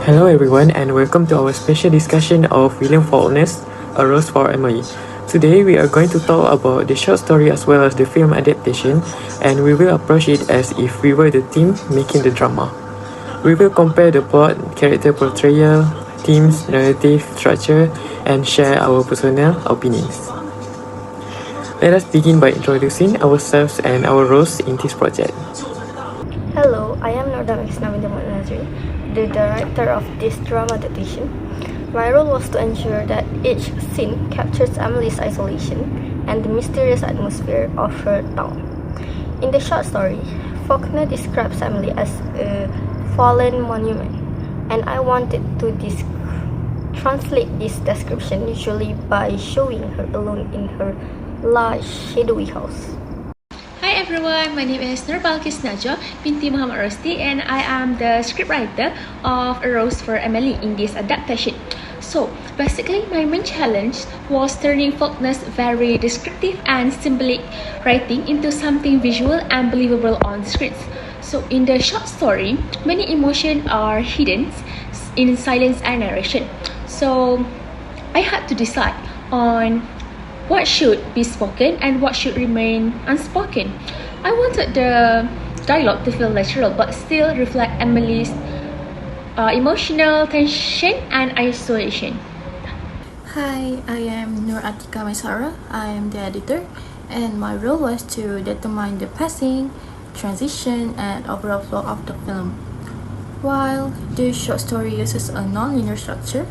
Hello everyone and welcome to our special discussion of William Faulkner's A Rose for Emily. Today we are going to talk about the short story as well as the film adaptation, and we will approach it as if we were the team making the drama. We will compare the plot, character portrayal, themes, narrative structure, and share our personal opinions. Let us begin by introducing ourselves and our roles in this project. Hello, I am Nordam Isnamindamat Nazri, the director of this drama adaptation. My role was to ensure that each scene captures Emily's isolation and the mysterious atmosphere of her town. In the short story, Faulkner describes Emily as a fallen monument, and I wanted to translate this description usually by showing her alone in her large, shadowy house. Hi everyone, my name is Nur Balkis Najwa binti Muhammad Rosti, and I am the scriptwriter of A Rose for Emily in this adaptation. So basically my main challenge was turning Faulkner's very descriptive and symbolic writing into something visual and believable on screens. So in the short story, many emotions are hidden in silence and narration. So I had to decide on what should be spoken and what should remain unspoken. I wanted the dialogue to feel natural but still reflect Emily's emotional tension and isolation. Hi, I am Nur Atika Maisara. I am the editor, and my role was to determine the pacing, transition, and overall flow of the film. While the short story uses a non-linear structure,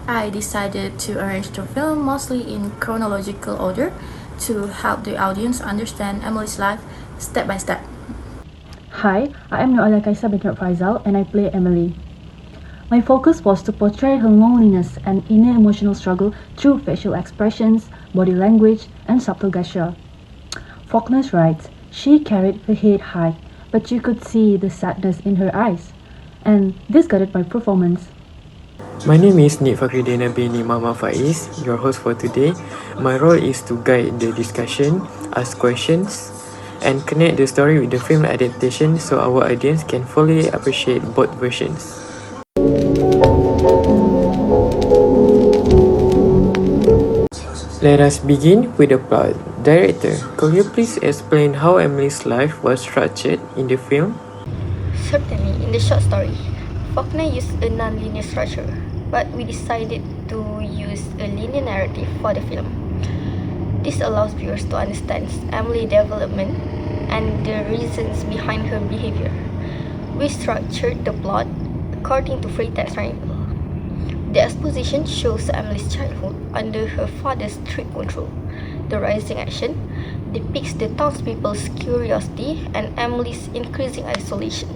I decided to arrange the film mostly in chronological order to help the audience understand Emily's life step by step. Hi, I am Noelia Kaisa bint Faisal and I play Emily. My focus was to portray her loneliness and inner emotional struggle through facial expressions, body language, and subtle gesture. Faulkner writes, she carried her head high, but you could see the sadness in her eyes, and this guided my performance. My name is Nik Fakhridina bin Imam Faiz, your host for today. My role is to guide the discussion, ask questions, and connect the story with the film adaptation so our audience can fully appreciate both versions. Let us begin with the plot. Director, could you please explain how Emily's life was structured in the film? Certainly, in the short story, Faulkner used a non-linear structure, but we decided to use a linear narrative for the film. This allows viewers to understand Emily's development and the reasons behind her behavior. We structured the plot according to free text triangle. The exposition shows Emily's childhood under her father's strict control. The rising action depicts the townspeople's curiosity and Emily's increasing isolation.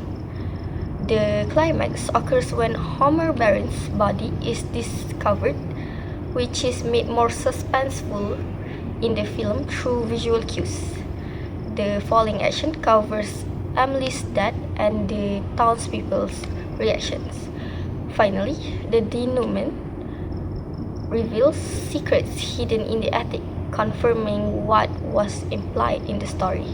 The climax occurs when Homer Baron's body is discovered, which is made more suspenseful in the film through visual cues. The following action covers Emily's death and the townspeople's reactions. Finally, the denouement reveals secrets hidden in the attic, confirming what was implied in the story.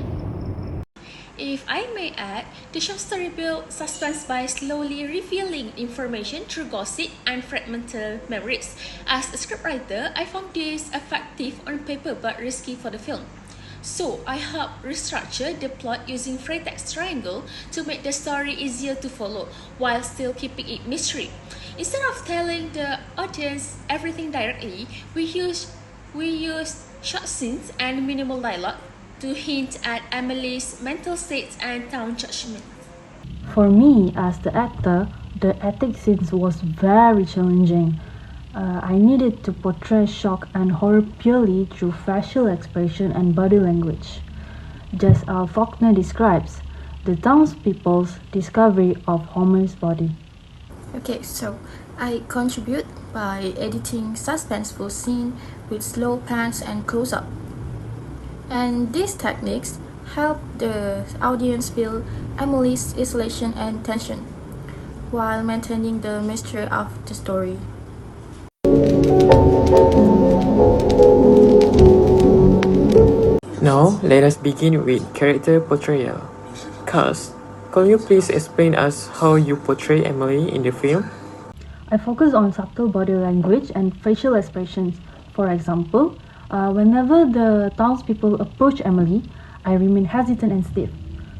If I may add, the short story built suspense by slowly revealing information through gossip and fragmental memories. As a scriptwriter, I found this effective on paper but risky for the film. So I helped restructure the plot using free text triangle to make the story easier to follow while still keeping it mystery. Instead of telling the audience everything directly, we used short scenes and minimal dialogue to hint at Emily's mental states and town judgment. For me, as the actor, the attic scenes was very challenging. I needed to portray shock and horror purely through facial expression and body language. Just as Faulkner describes the townspeople's discovery of Homer's body. Okay, so I contribute by editing suspenseful scene with slow pans and close-up. And these techniques help the audience feel Emily's isolation and tension, while maintaining the mystery of the story. Now, let us begin with character portrayal. Cast, could you please explain us how you portray Emily in the film? I focus on subtle body language and facial expressions. For example, whenever the townspeople approach Emily, I remain hesitant and stiff,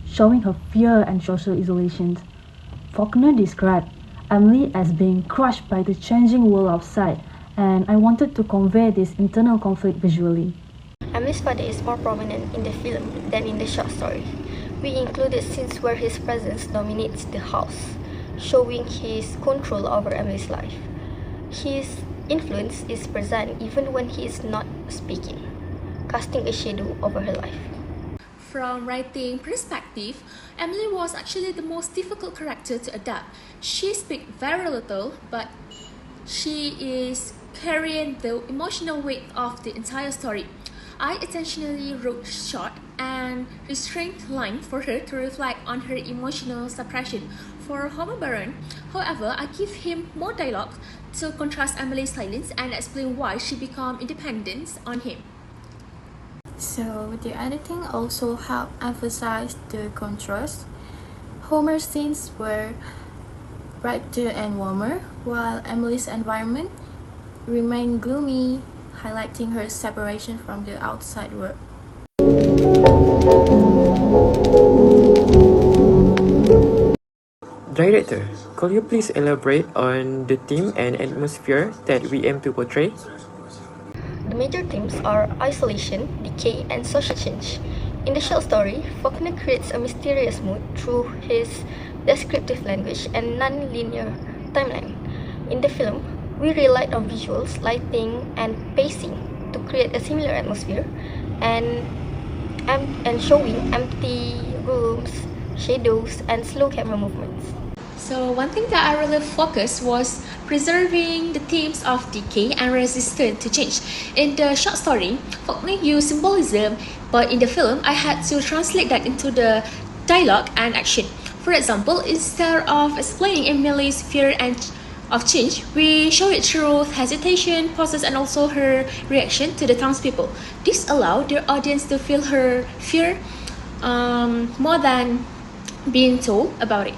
showing her fear and social isolation. Faulkner described Emily as being crushed by the changing world outside, and I wanted to convey this internal conflict visually. Emily's father is more prominent in the film than in the short story. We included scenes where his presence dominates the house, showing his control over Emily's life. His influence is present even when he is not speaking, casting a shadow over her life. From writing perspective, Emily was actually the most difficult character to adapt. She speaks very little, but she is carrying the emotional weight of the entire story. I intentionally wrote short and restrained lines for her to reflect on her emotional suppression. For Homer Baron, however, I give him more dialogue to contrast Emily's silence and explain why she became independent on him. So the editing also helped emphasize the contrast. Homer's scenes were brighter and warmer, while Emily's environment remained gloomy, highlighting her separation from the outside world. Director, could you please elaborate on the theme and atmosphere that we aim to portray? The major themes are isolation, decay, and social change. In the short story, Faulkner creates a mysterious mood through his descriptive language and non-linear timeline. In the film, we relied on visuals, lighting, and pacing to create a similar atmosphere and showing empty rooms, shadows, and slow camera movements. So one thing that I really focused was preserving the themes of decay and resistance to change. In the short story, Faulkner used symbolism, but in the film, I had to translate that into the dialogue and action. For example, instead of explaining Emily's fear and of change, we show it through hesitation, pauses, and also her reaction to the townspeople. This allowed the audience to feel her fear more than being told about it.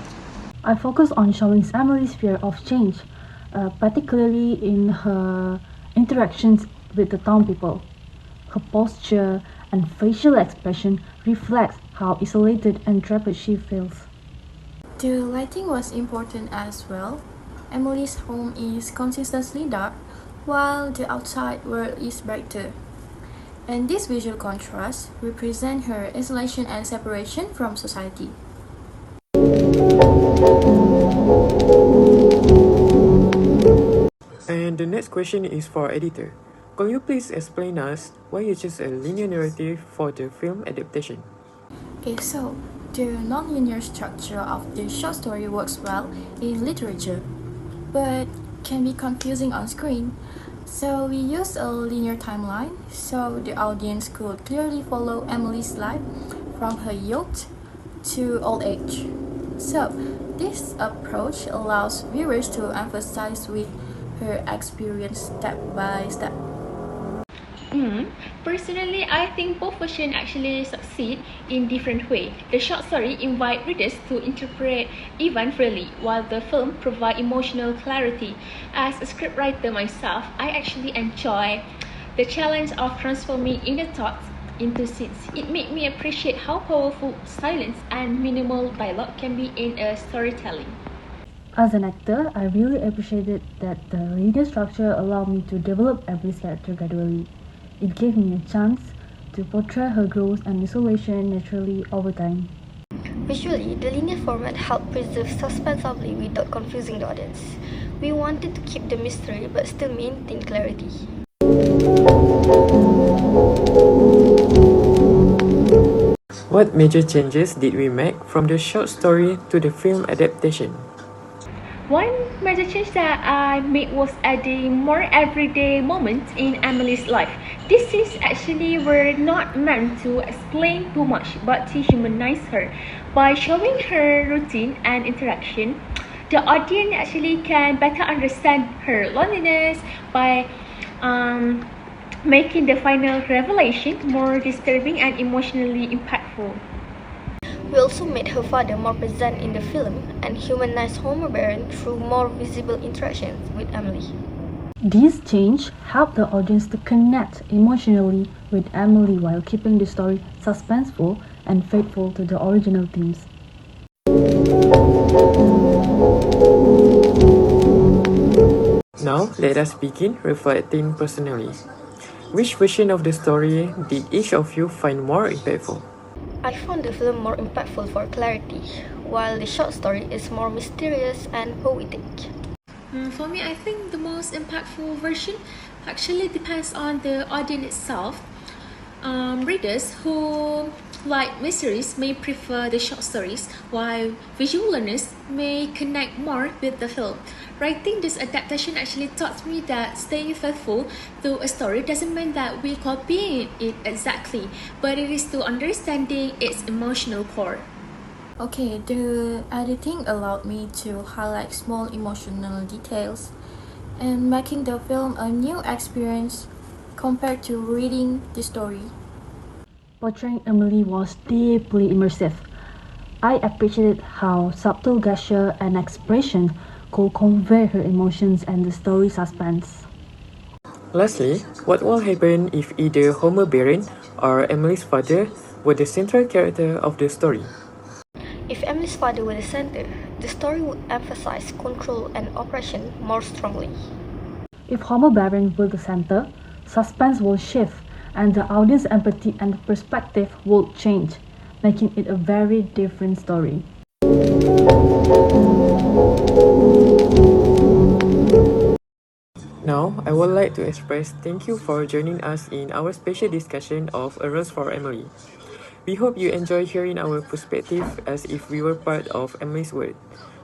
I focus on showing Emily's fear of change, particularly in her interactions with the town people. Her posture and facial expression reflects how isolated and trapped she feels. The lighting was important as well. Emily's home is consistently dark, while the outside world is brighter. And this visual contrast represents her isolation and separation from society. And the next question is for editor. Could you please explain us why you chose a linear narrative for the film adaptation? Okay, so the non-linear structure of the short story works well in literature, but can be confusing on screen. So we used a linear timeline so the audience could clearly follow Emily's life from her youth to old age. So this approach allows viewers to emphasize with her experience step by step. Personally, I think both versions actually succeed in different ways. The short story invites readers to interpret events freely, while the film provides emotional clarity. As a scriptwriter myself, I actually enjoy the challenge of transforming inner thoughts into scenes. It made me appreciate how powerful silence and minimal dialogue can be in a storytelling. As an actor, I really appreciated that the linear structure allowed me to develop Emily's character gradually. It gave me a chance to portray her growth and isolation naturally over time. Visually, the linear format helped preserve suspense subtly without confusing the audience. We wanted to keep the mystery but still maintain clarity. What major changes did we make from the short story to the film adaptation? One major change that I made was adding more everyday moments in Emily's life. These scenes actually were not meant to explain too much, but to humanize her. By showing her routine and interaction, the audience actually can better understand her loneliness by making the final revelation more disturbing and emotionally impactful. We also made her father more present in the film and humanized Homer Baron through more visible interactions with Emily. This change helped the audience to connect emotionally with Emily while keeping the story suspenseful and faithful to the original themes. Now, let us begin reflecting personally. Which version of the story did each of you find more impactful? I found the film more impactful for clarity, while the short story is more mysterious and poetic. For me, I think the most impactful version actually depends on the audience itself. Readers who like mysteries may prefer the short stories, while visual learners may connect more with the film. Writing this adaptation actually taught me that staying faithful to a story doesn't mean that we're copying it exactly, but it is to understanding its emotional core. Okay, the editing allowed me to highlight small emotional details and making the film a new experience compared to reading the story. Portraying Emily was deeply immersive. I appreciated how subtle gesture and expression could convey her emotions and the story suspense. Lastly, what will happen if either Homer Baron or Emily's father were the central character of the story? If Emily's father were the center, the story would emphasize control and oppression more strongly. If Homer Baron were the center, suspense will shift and the audience empathy and perspective will change, making it a very different story. Now, I would like to express thank you for joining us in our special discussion of A Rose for Emily. We hope you enjoy hearing our perspective as if we were part of Emily's world.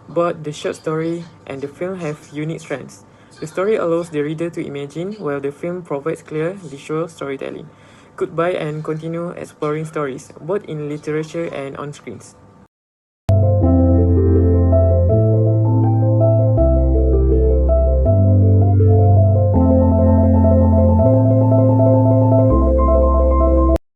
Both the short story and the film have unique strengths. The story allows the reader to imagine, while the film provides clear visual storytelling. Goodbye and continue exploring stories, both in literature and on screens.